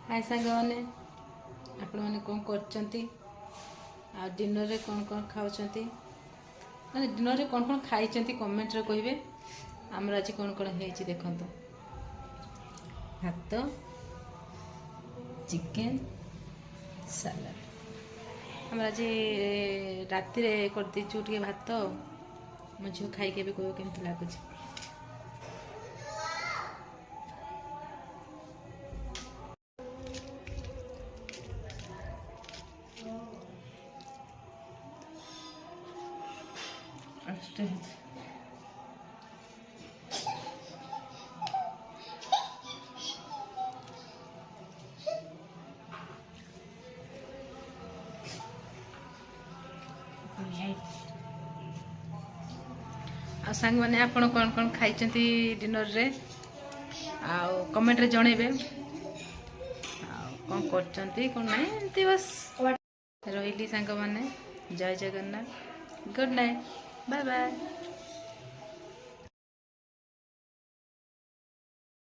हाय सांगने आपण मैंने कौन करचंती आ डिनर रे कौन कौन खाउचंती माने डिनर रे कौन कौन खाइचंती कमेंट रे कहिबे। हमर आज कौन कौन हेची देखंतो भात चिकेन सलाड हमर आज राति रे कर दिचु टिके भात मो झियो खाई के भी कहबो केमति लागुची। आ सांग मैंने आप कौन कौन खाई डिनर रे आ कमेंट रे जणेबे कौन करचंती कौन नहीं एमती बस रही सांग मैंने। जय Jagannath good night bye bye.